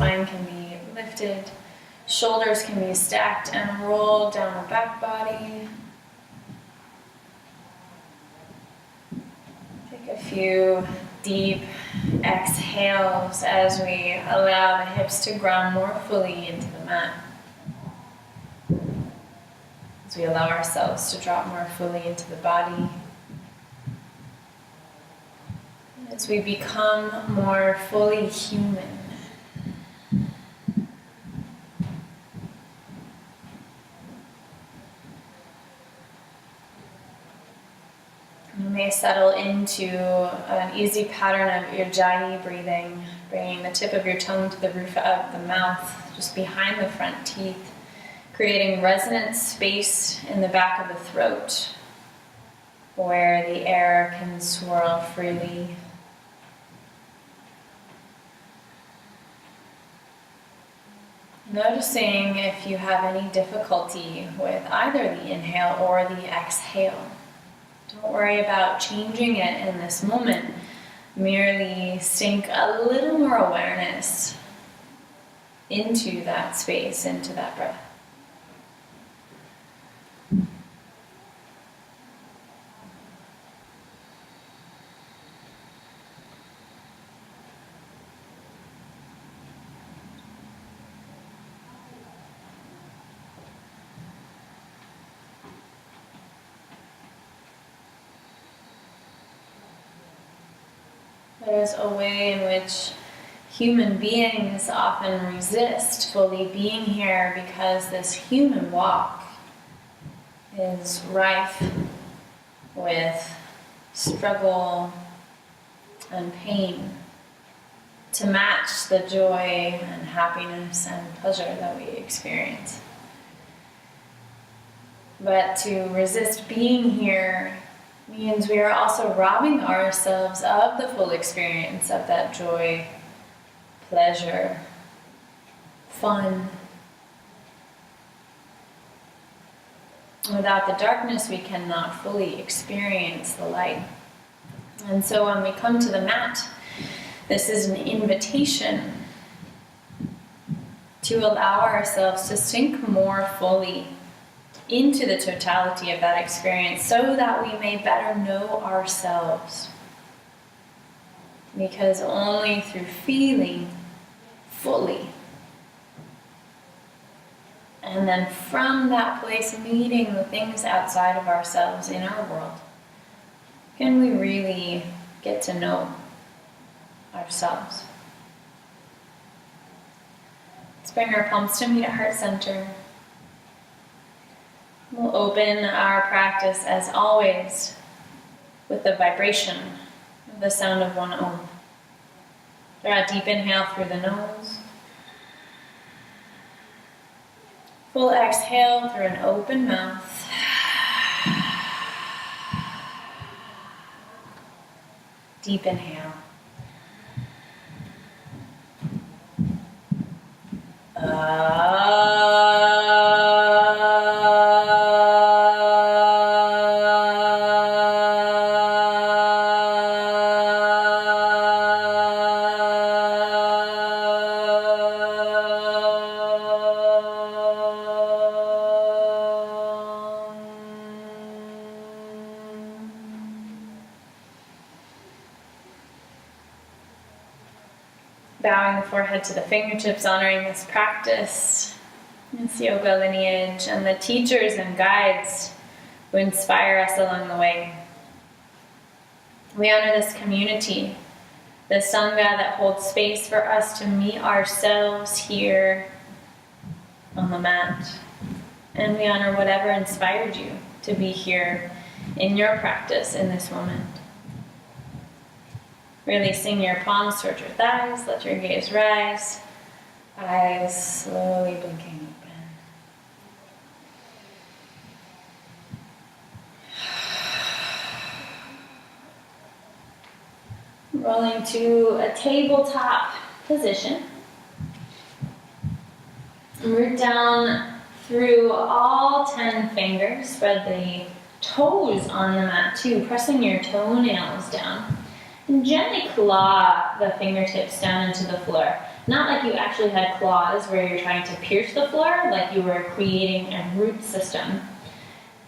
spine can be lifted, shoulders can be stacked and rolled down the back body. Take a few deep exhales as we allow the hips to ground more fully into the mat. As we allow ourselves to drop more fully into the body. As we become more fully human. You may settle into an easy pattern of ujjayi breathing, bringing the tip of your tongue to the roof of the mouth, just behind the front teeth, creating resonant space in the back of the throat, where the air can swirl freely. Noticing if you have any difficulty with either the inhale or the exhale. Don't worry about changing it in this moment. Merely sink a little more awareness into that space, into that breath. There's a way in which human beings often resist fully being here because this human walk is rife with struggle and pain to match the joy and happiness and pleasure that we experience. But to resist being here means we are also robbing ourselves of the full experience of that joy, pleasure, fun. Without the darkness, we cannot fully experience the light. And so when we come to the mat, this is an invitation to allow ourselves to sink more fully into the totality of that experience so that we may better know ourselves. Because only through feeling fully and then from that place meeting the things outside of ourselves in our world can we really get to know ourselves. Let's bring our palms to meet at heart center. We'll open our practice, as always, with the vibration of the sound of one Om. Draw a deep inhale through the nose. Full exhale through an open mouth. Deep inhale. Bowing the forehead to the fingertips, honoring this practice, this yoga lineage, and the teachers and guides who inspire us along the way. We honor this community, the Sangha that holds space for us to meet ourselves here on the mat. And we honor whatever inspired you to be here in your practice in this moment. Releasing your palms towards your thighs, let your gaze rise, eyes slowly blinking open. Rolling to a tabletop position. Root down through all 10 fingers, spread the toes on the mat too, pressing your toenails down. And gently claw the fingertips down into the floor. Not like you actually had claws where you're trying to pierce the floor, like you were creating a root system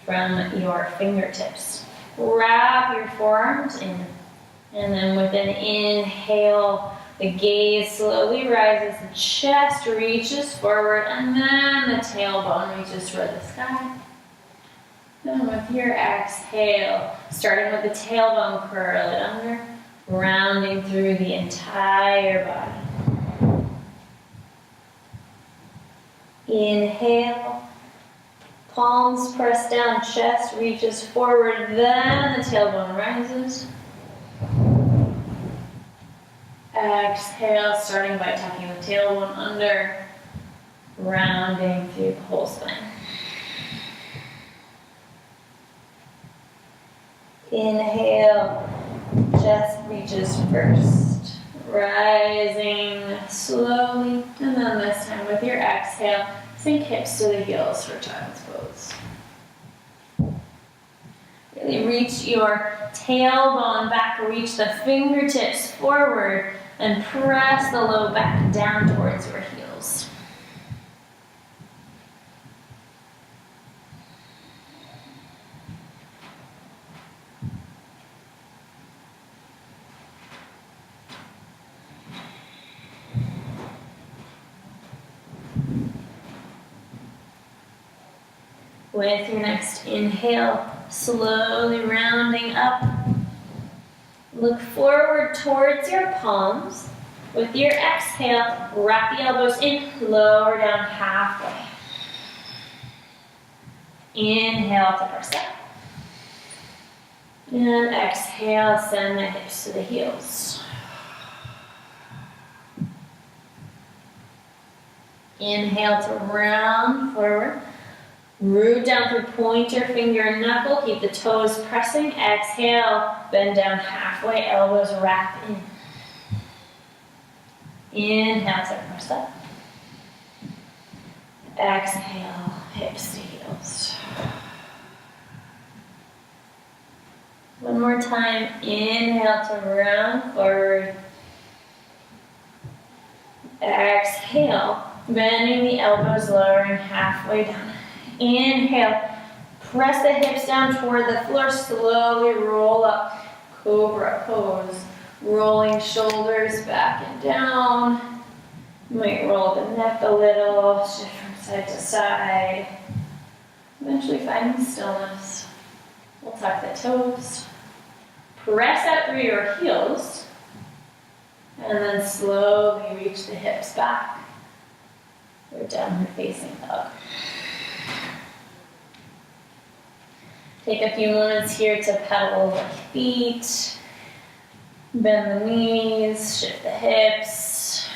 from your fingertips. Wrap your forearms in. And then with an inhale, the gaze slowly rises, the chest reaches forward, and then the tailbone reaches toward the sky. Then with your exhale, starting with the tailbone, curl it under, rounding through the entire body. Inhale, palms press down, chest reaches forward, then the tailbone rises. Exhale, starting by tucking the tailbone under, rounding through the whole spine. Inhale, chest reaches first, rising slowly, and then this time with your exhale, sink hips to the heels for child's pose. Really reach your tailbone back, reach the fingertips forward, and press the low back down towards your heels. With your next inhale, slowly rounding up. Look forward towards your palms. With your exhale, wrap the elbows in, lower down halfway. Inhale to press up. And exhale, send the hips to the heels. Inhale to round forward. Root down through pointer, finger, and knuckle. Keep the toes pressing. Exhale, bend down halfway, elbows wrap in. Inhale to press up. Exhale, hips to heels. One more time. Inhale to round forward. Exhale, bending the elbows, lowering halfway down. Inhale, press the hips down toward the floor, slowly roll up, cobra pose. Rolling shoulders back and down. You might roll the neck a little, shift from side to side. Eventually finding stillness. We'll tuck the toes. Press out through your heels. And then slowly reach the hips back. We're downward facing dog. Take a few moments here to pedal the feet, bend the knees, shift the hips.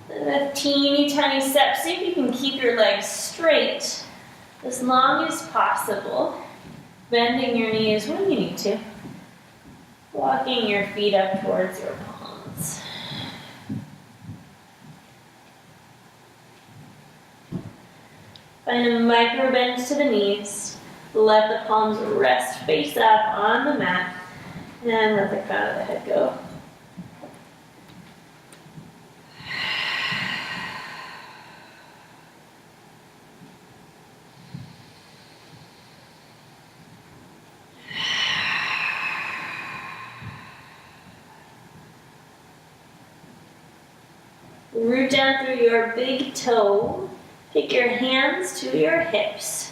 With teeny tiny steps, see if you can keep your legs straight as long as possible. Bending your knees when you need to. Walking your feet up towards your palms. Find a micro bend to the knees. Let the palms rest face up on the mat. And let the crown of the head go. Root down through your big toe. Take your hands to your hips.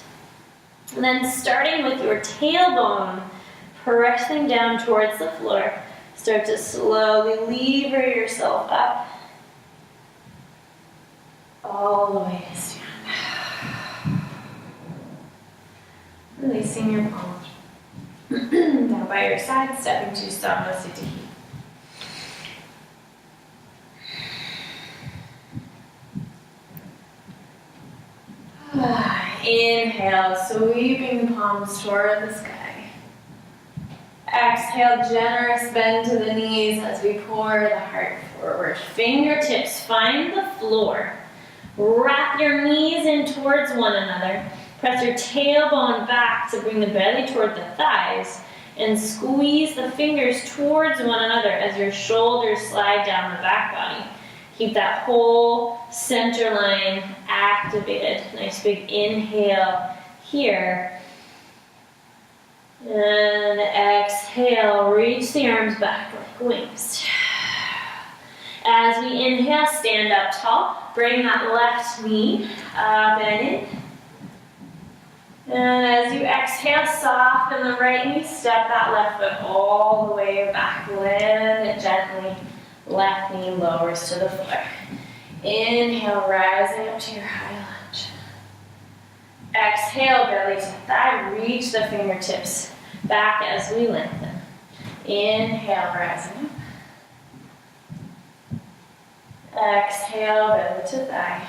And then starting with your tailbone, pressing down towards the floor, start to slowly lever yourself up. All the way to stand. Releasing your palms. Now by your side, stepping to Samasthiti. Inhale, sweeping the palms toward the sky. Exhale, generous bend to the knees as we pour the heart forward. Fingertips find the floor. Wrap your knees in towards one another. Press your tailbone back to bring the belly toward the thighs. And squeeze the fingers towards one another as your shoulders slide down the back body. Keep that whole center line activated. Nice big inhale here. And exhale, reach the arms back like wings. As we inhale, stand up tall. Bring that left knee up and in. And as you exhale, soften the right knee. Step that left foot all the way back. Land it gently. Left knee lowers to the floor. Inhale, rising up to your high lunge. Exhale, belly to thigh. Reach the fingertips back as we lengthen. Inhale, rising up. Exhale, belly to thigh.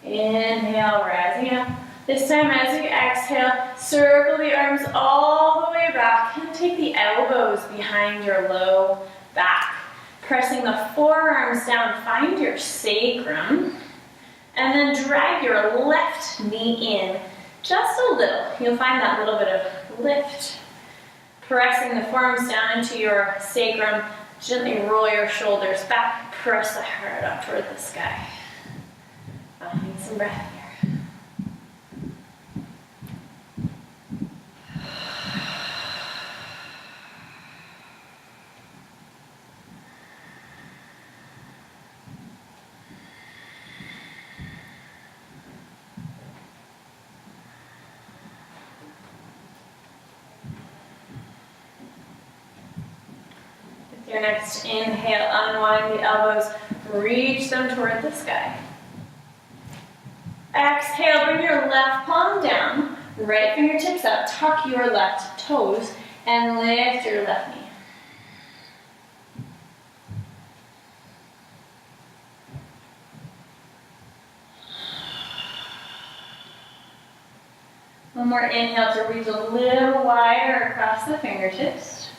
Inhale, rising up. This time as you exhale, circle the arms all the way back and take the elbows behind your low back. Pressing the forearms down, find your sacrum. And then drag your left knee in just a little. You'll find that little bit of lift. Pressing the forearms down into your sacrum. Gently roll your shoulders back. Press the heart up toward the sky. Finding some breath here. With your next inhale, unwind the elbows, reach them toward the sky. Exhale, bring your left palm down, right fingertips up, tuck your left toes, and lift your left knee. One more inhale to reach a little wider across the fingertips.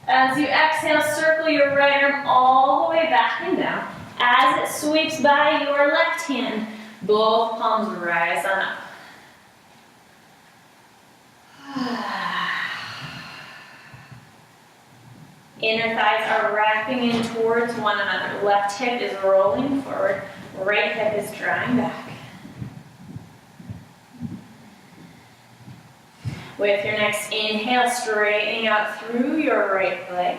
As you exhale, circle your right arm all the way back and down. As it sweeps by your left hand, both palms rise on up. Inner thighs are wrapping in towards one another. Left hip is rolling forward. Right hip is drawing back. With your next inhale, straightening out through your right leg.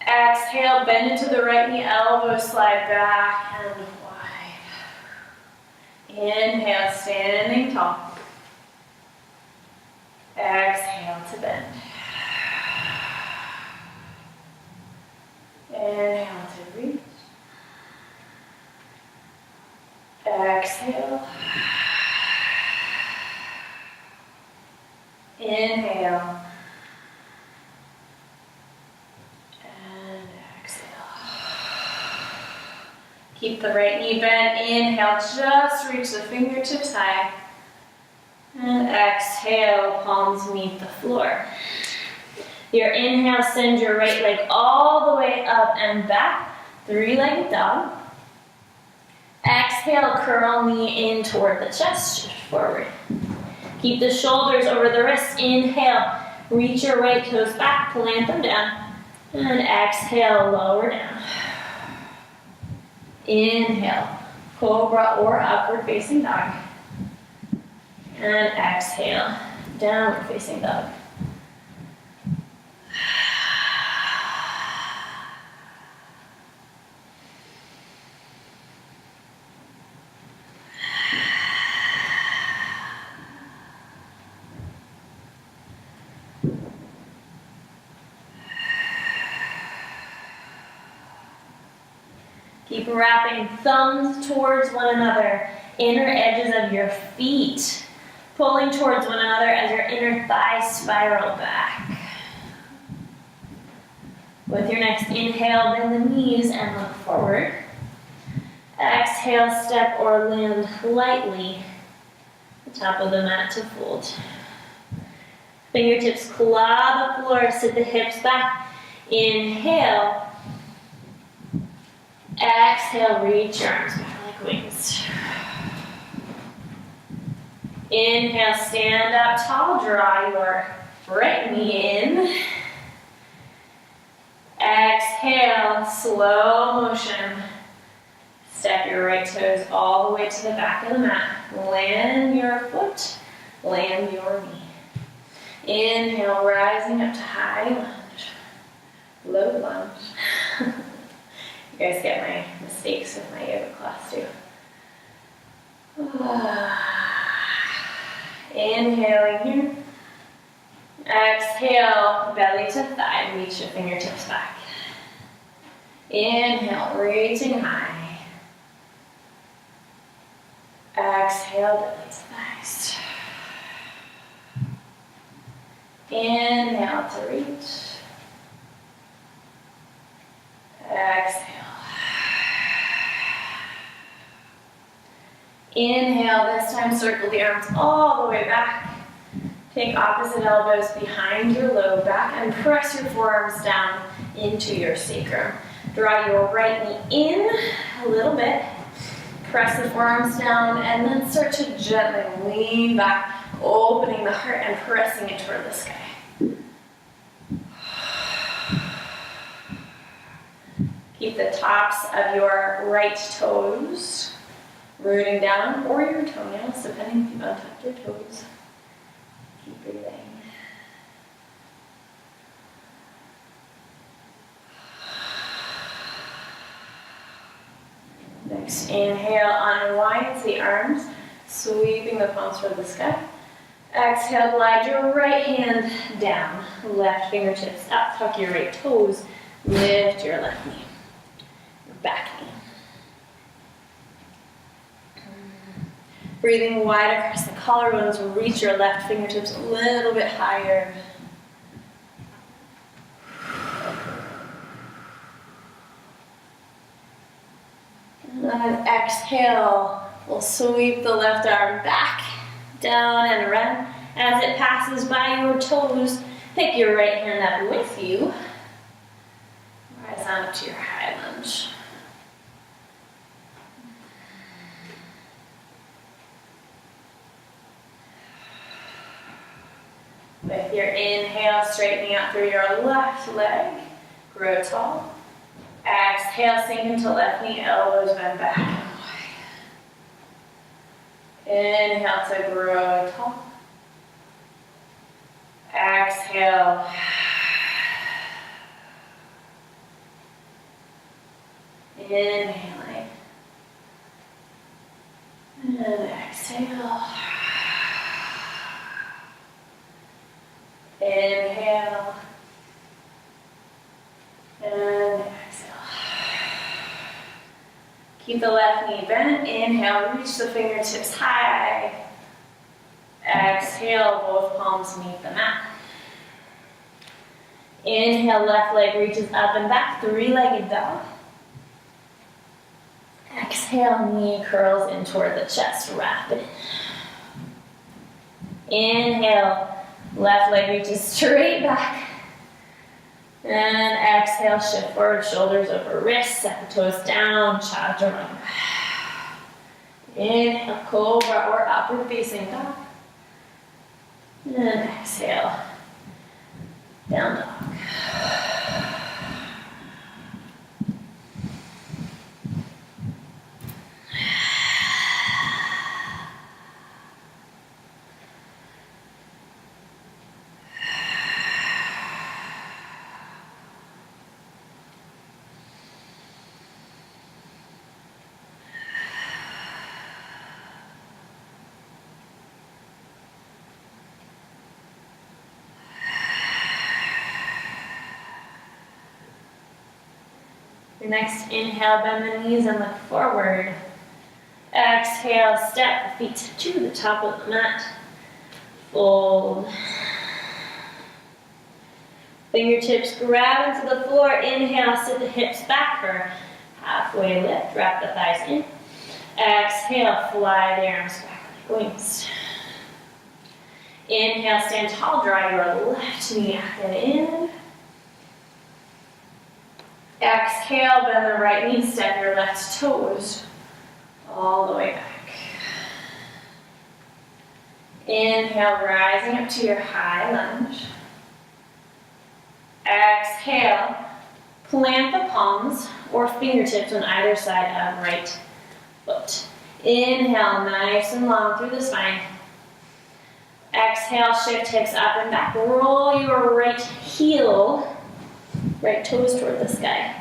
Exhale, bend into the right knee, elbows slide back and wide. Inhale, standing tall. Exhale to bend. Inhale to reach. Exhale. Inhale. And exhale. Keep the right knee bent. Inhale, just reach the fingertips high. And exhale, palms meet the floor. Your inhale, send your right leg all the way up and back. Three-legged dog. Exhale, curl knee in toward the chest, shift forward. Keep the shoulders over the wrists. Inhale, reach your right toes back, plant them down. And exhale, lower down. Inhale, cobra or upward facing dog. And exhale, downward facing dog. Keep wrapping thumbs towards one another, inner edges of your feet, pulling towards one another as your inner thighs spiral back. With your next inhale, bend the knees and look forward. Exhale, step or land lightly, the top of the mat to fold. Fingertips claw the floor, sit the hips back. Inhale. Exhale, reach your arms back like wings. Inhale, stand up tall, draw your right knee in. Exhale, slow motion. Step your right toes all the way to the back of the mat. Land your foot, land your knee. Inhale, rising up to high lunge, low lunge. You guys get my mistakes with my yoga class too. Inhaling here. Exhale, belly to thigh, reach your fingertips back. Inhale, reaching high. Exhale, belly to thighs. Inhale to reach. Exhale. Inhale, this time circle the arms all the way back. Take opposite elbows behind your low back and press your forearms down into your sacrum. Draw your right knee in a little bit. Press the forearms down and then start to gently lean back, opening the heart and pressing it toward the sky. Keep the tops of your right toes rooting down, or your toenails, depending if you've untucked your toes. Keep breathing. Next, inhale, unwind the arms, sweeping the palms toward the sky. Exhale, glide your right hand down, left fingertips up, tuck your right toes, lift your left knee, your back knee. Breathing wide across the collarbones, reach your left fingertips a little bit higher. And then exhale, we'll sweep the left arm back, down and around. As it passes by your toes, pick your right hand up with you. Rise on up to your high lunge. With your inhale, straightening out through your left leg, grow tall. Exhale, sink into left knee, elbows bend back and wide. Inhale to grow tall. Exhale. Inhaling. And exhale. Inhale. And exhale. Keep the left knee bent. Inhale, reach the fingertips high. Exhale, both palms meet the mat. Inhale, left leg reaches up and back, three-legged dog. Exhale, knee curls in toward the chest, wrap it in. Inhale, left leg reaches straight back. And exhale, shift forward, shoulders over wrists, set the toes down, chaturanga. Inhale, cobra or upward facing dog. And exhale, down dog. Your next inhale, bend the knees and look forward. Exhale, step the feet to the top of the mat. Fold. Fingertips grab into the floor. Inhale, sit the hips back for halfway lift. Wrap the thighs in. Exhale, fly the arms back like wings. Inhale, stand tall, draw your left knee up and in. Exhale, bend the right knee, step your left toes all the way back. Inhale, rising up to your high lunge. Exhale, plant the palms or fingertips on either side of right foot. Inhale, nice and long through the spine. Exhale, shift hips up and back. Roll your right heel, right toes toward the sky.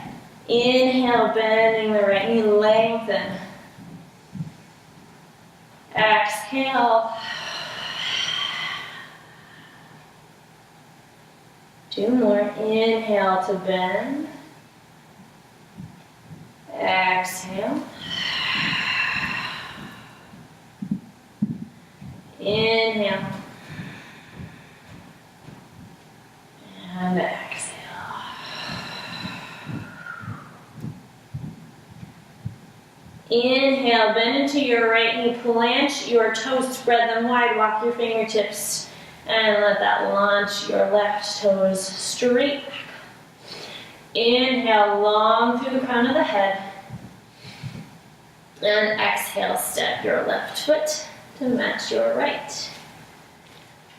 Inhale, bending the right knee, lengthen. Exhale. 2 more. Inhale to bend. Exhale. Inhale. And exhale. Inhale, bend into your right knee, plant your toes, spread them wide, walk your fingertips, and let that launch your left toes straight back. Inhale, long through the crown of the head. And exhale, step your left foot to match your right.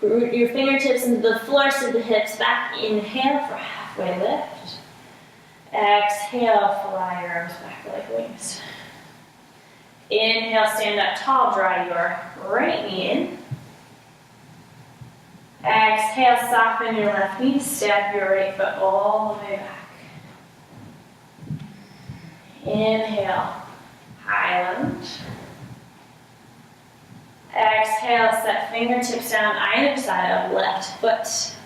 Root your fingertips into the floor, send the hips back. Inhale for halfway lift. Exhale, fly your arms back like wings. Inhale, stand up tall, draw your right knee in. Exhale, soften your left knee, step your right foot all the way back. Inhale, high lunge. Exhale, set fingertips down either side of left foot.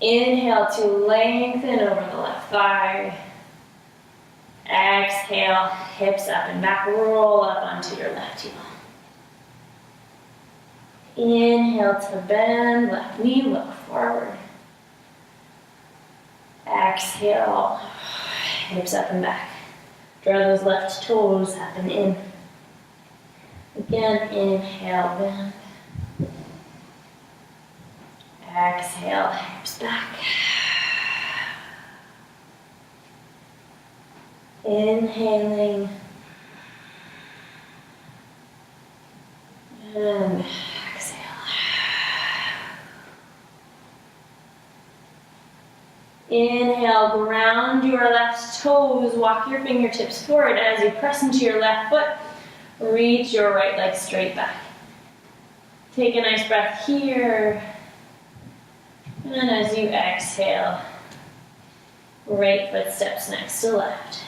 Inhale to lengthen over the left thigh. Exhale, hips up and back, roll up onto your left heel. Inhale to bend, left knee, look forward. Exhale, hips up and back. Draw those left toes up and in. Again, inhale, bend. Exhale, hips back. Inhaling. And exhale. Inhale, ground your left toes, walk your fingertips forward as you press into your left foot. Reach your right leg straight back. Take a nice breath here. And as you exhale, right foot steps next to left.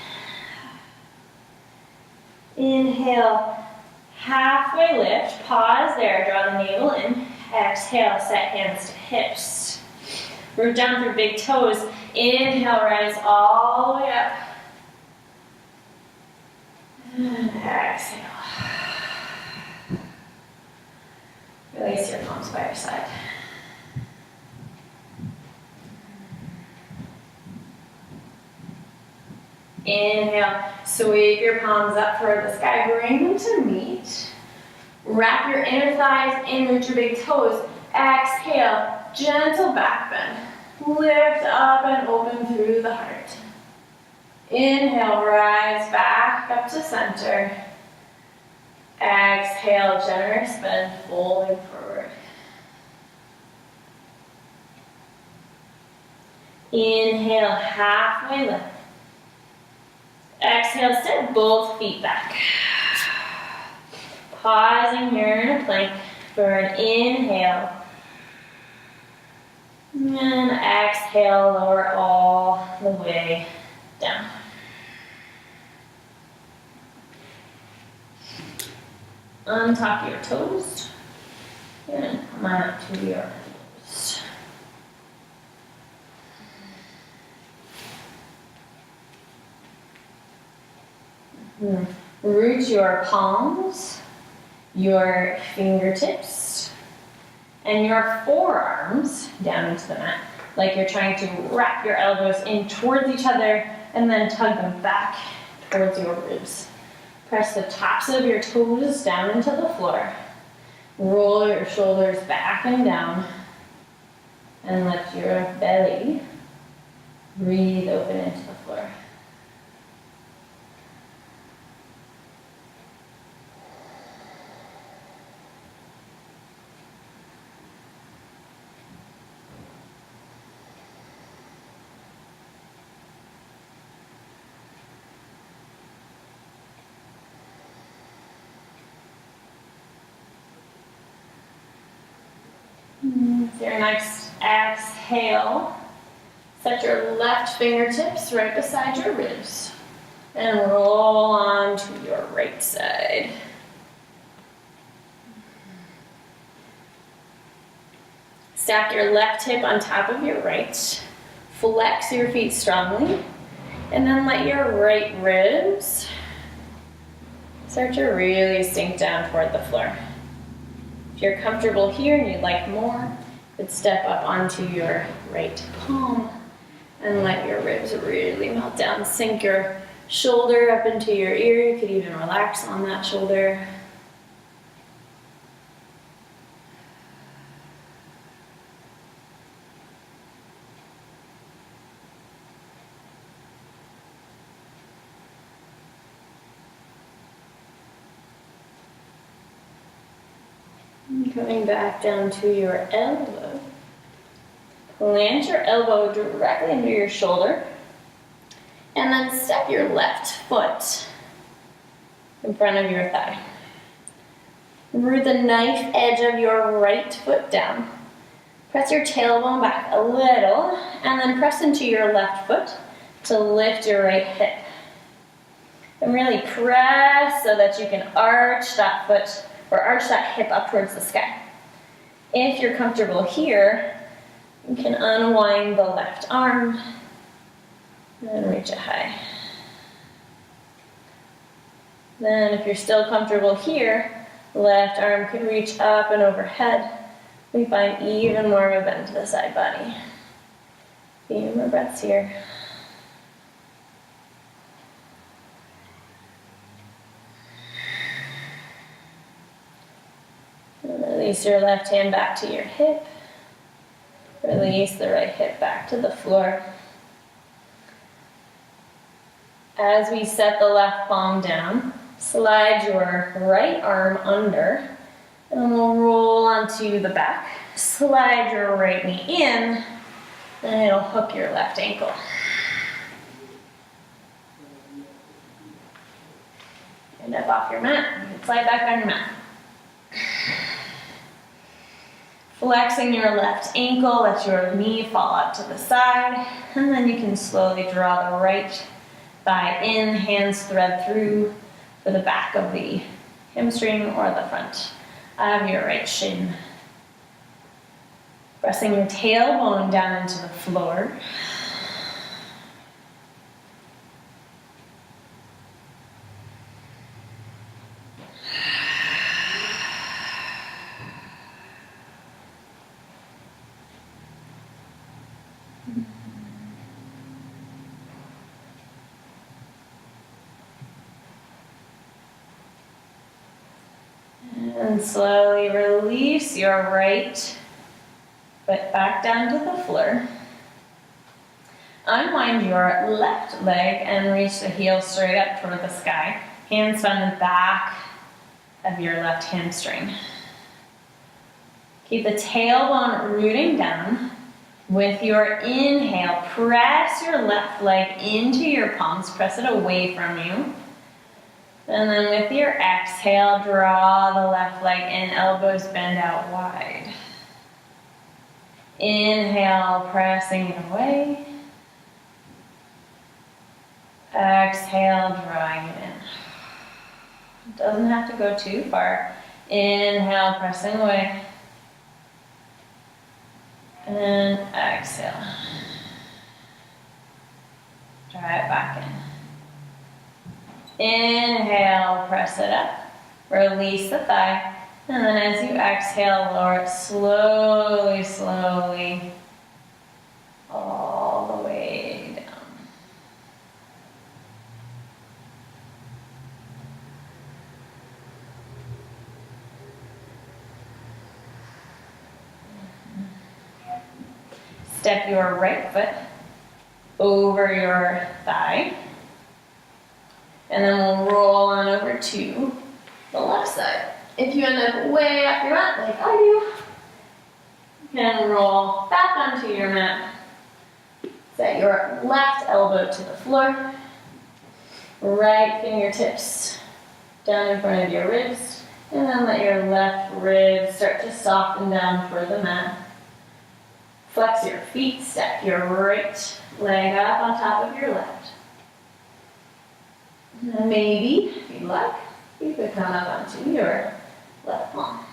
Inhale, halfway lift, pause there, draw the navel in. Exhale, set hands to hips. Root down through big toes. Inhale, rise all the way up. And exhale. Release your palms by your side. Inhale, sweep your palms up toward the sky, bring them to meet. Wrap your inner thighs in, root your big toes. Exhale, gentle back bend. Lift up and open through the heart. Inhale, rise back up to center. Exhale, generous bend, folding forward. Inhale, halfway lift. Exhale, step both feet back. Pausing here in a plank for an inhale. And exhale, lower all the way down. Untop your toes. And come on up to your toes. Root your palms, your fingertips, and your forearms down into the mat. Like you're trying to wrap your elbows in towards each other and then tug them back towards your ribs. Press the tops of your toes down into the floor. Roll your shoulders back and down and let your belly breathe open into the floor. With your next exhale, set your left fingertips right beside your ribs and roll on to your right side. Stack your left hip on top of your right, flex your feet strongly, and then let your right ribs start to really sink down toward the floor. If you're comfortable here and you'd like more, you could step up onto your right palm and let your ribs really melt down. Sink your shoulder up into your ear. You could even relax on that shoulder. Coming back down to your elbow. Plant your elbow directly under your shoulder. And then step your left foot in front of your thigh. Root the knife edge of your right foot down. Press your tailbone back a little, and then press into your left foot to lift your right hip. And really press so that you can arch that foot or arch that hip up towards the sky. If you're comfortable here, you can unwind the left arm and reach it high. Then if you're still comfortable here, left arm could reach up and overhead. We find even more of a bend to the side body. Few more breaths here. Release your left hand back to your hip. Release the right hip back to the floor. As we set the left palm down, slide your right arm under, and we'll roll onto the back. Slide your right knee in, and it'll hook your left ankle. And up off your mat, you can slide back on your mat. Flexing your left ankle, let your knee fall out to the side, and then you can slowly draw the right thigh in, hands thread through for the back of the hamstring or the front of your right shin. Pressing your tailbone down into the floor. And slowly release your right foot back down to the floor. Unwind your left leg and reach the heel straight up toward the sky. Hands on the back of your left hamstring. Keep the tailbone rooting down. With your inhale, press your left leg into your palms. Press it away from you. And then with your exhale, draw the left leg in, elbows bend out wide. Inhale, pressing it away. Exhale, drawing it in. It doesn't have to go too far. Inhale, pressing away. And exhale. Draw it back in. Inhale, press it up. Release the thigh. And then as you exhale, lower it slowly, slowly, all the way down. Step your right foot over your thigh. And then we'll roll on over to the left side. If you end up way off your mat, like I do, you can roll back onto your mat. Set your left elbow to the floor. Right fingertips down in front of your ribs. And then let your left ribs start to soften down toward the mat. Flex your feet, step your right leg up on top of your left. And maybe, if you'd like, you could come up onto your left palm.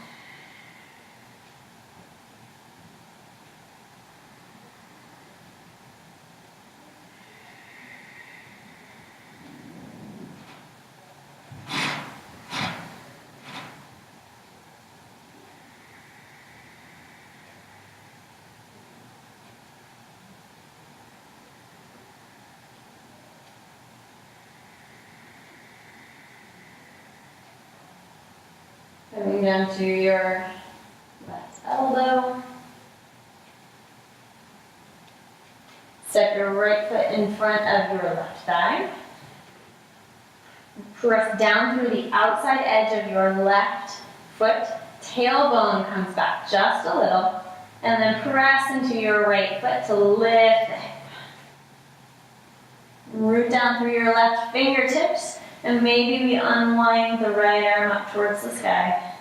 Coming down to your left elbow. Step your right foot in front of your left thigh. Press down through the outside edge of your left foot. Tailbone comes back just a little. And then press into your right foot to lift the hip. Root down through your left fingertips. And maybe we unwind the right arm up towards the sky.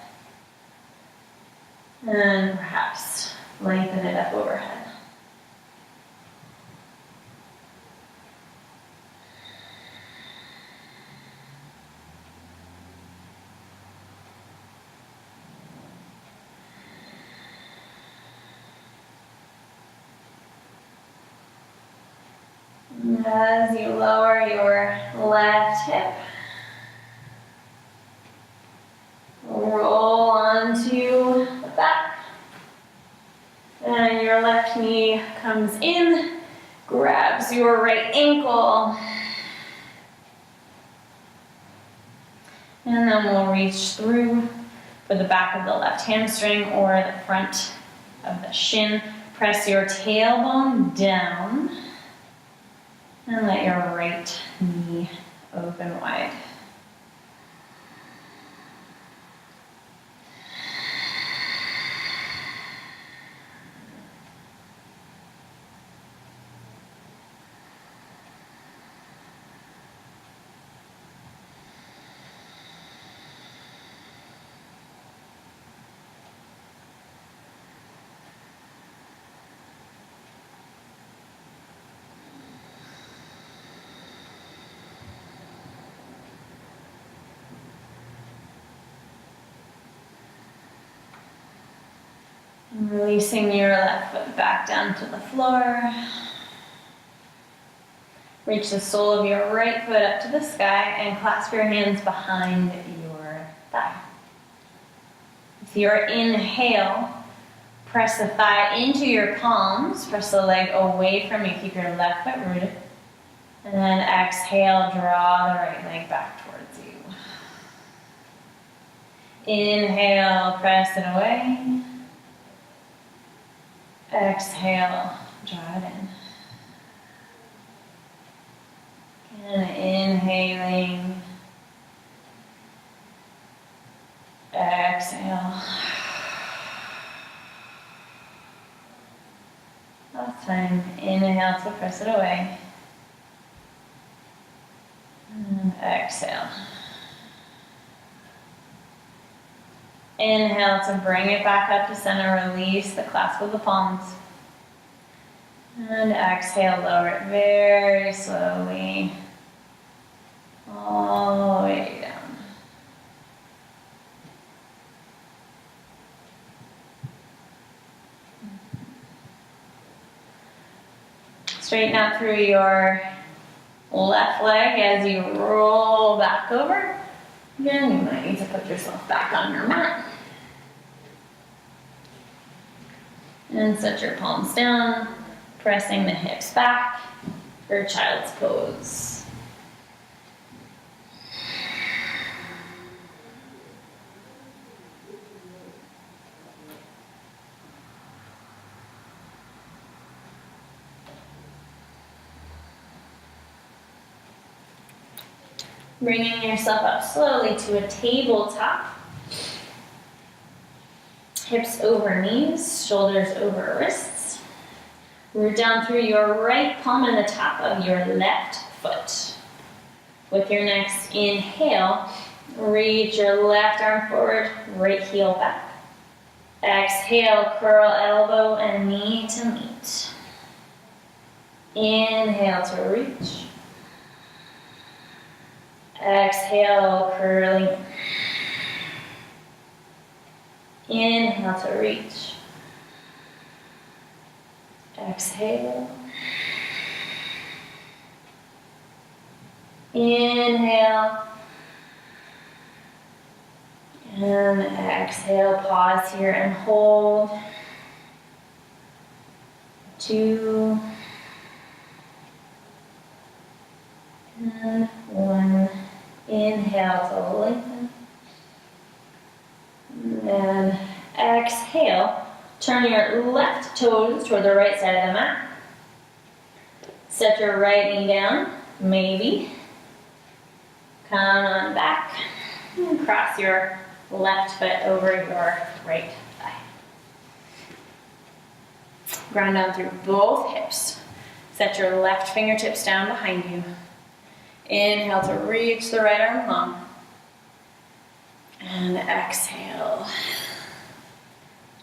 And perhaps lengthen it up overhead. And as you lower your left hip, roll onto the back. And your left knee comes in, grabs your right ankle. And then we'll reach through for the back of the left hamstring or the front of the shin. Press your tailbone down and let your right knee open wide. And releasing your left foot back down to the floor. Reach the sole of your right foot up to the sky and clasp your hands behind your thigh. With your inhale, press the thigh into your palms. Press the leg away from you. Keep your left foot rooted. And then exhale, draw the right leg back towards you. Inhale, press it away. Exhale, draw it in. And inhaling. Exhale. Last time. Inhale to press it away. And exhale. Inhale to bring it back up to center. Release the clasp of the palms. And exhale, lower it very slowly. All the way down. Straighten out through your left leg as you roll back over. Again, you might need to put yourself back on your mat. And set your palms down, pressing the hips back for child's pose. Bringing yourself up slowly to a tabletop. Hips over knees, shoulders over wrists. Root down through your right palm and the top of your left foot. With your next inhale, reach your left arm forward, right heel back. Exhale, curl elbow and knee to meet. Inhale to reach. Exhale, curling. Inhale to reach. Exhale. Inhale. And exhale, pause here and hold. 2. And 1. Inhale to lengthen. And exhale, turn your left toes toward the right side of the mat. Set your right knee down, maybe. Come on back. And cross your left foot over your right thigh. Ground down through both hips. Set your left fingertips down behind you. Inhale to reach the right arm long. And exhale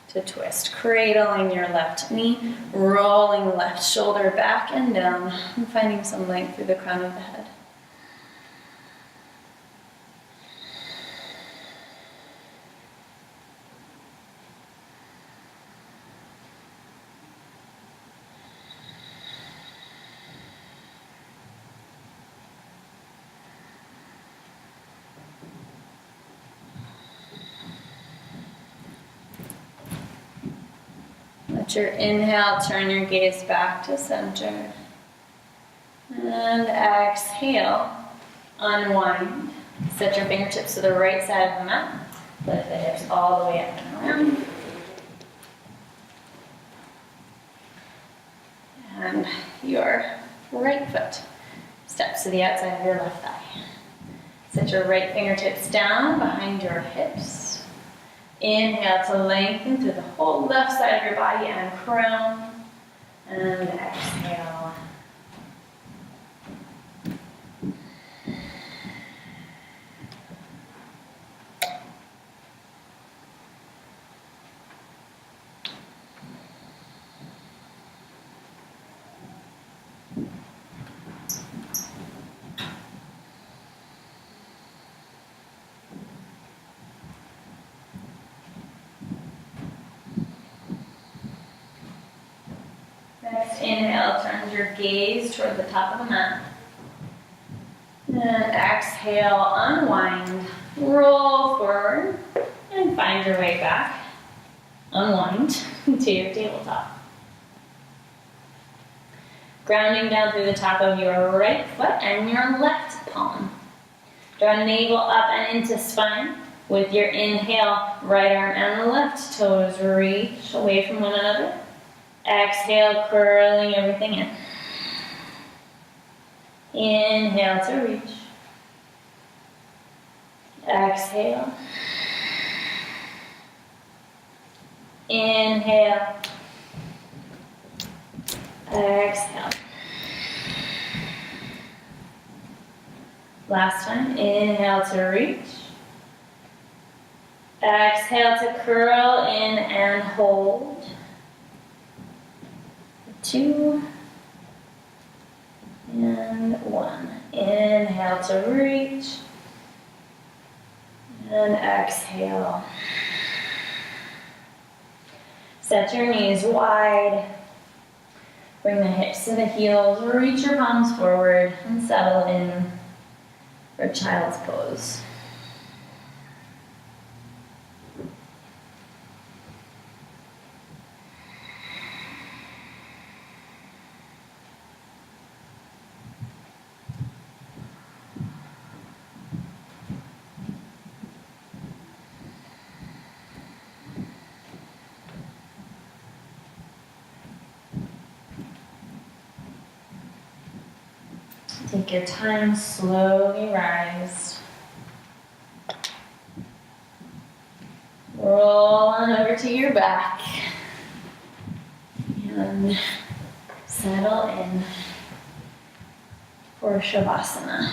to twist. Cradling your left knee, rolling left shoulder back and down, and finding some length through the crown of the head. Let your inhale turn your gaze back to center. And exhale, unwind. Set your fingertips to the right side of the mat. Lift the hips all the way up and around. And your right foot steps to the outside of your left thigh. Set your right fingertips down behind your hips. Inhale to lengthen through the whole left side of your body and crown. And exhale. Next inhale, turns your gaze toward the top of the mat. And exhale, unwind, roll forward, and find your way back. Unwind to your tabletop. Grounding down through the top of your right foot and your left palm. Draw navel up and into spine. With your inhale, right arm and left toes reach away from one another. Exhale, curling everything in. Inhale to reach. Exhale. Inhale. Exhale. Last time, inhale to reach. Exhale to curl in and hold. 2 and 1. Inhale to reach. And exhale. Set your knees wide. Bring the hips to the heels. Reach your palms forward and settle in for child's pose. Take your time, slowly rise. Roll on over to your back. And settle in for Shavasana.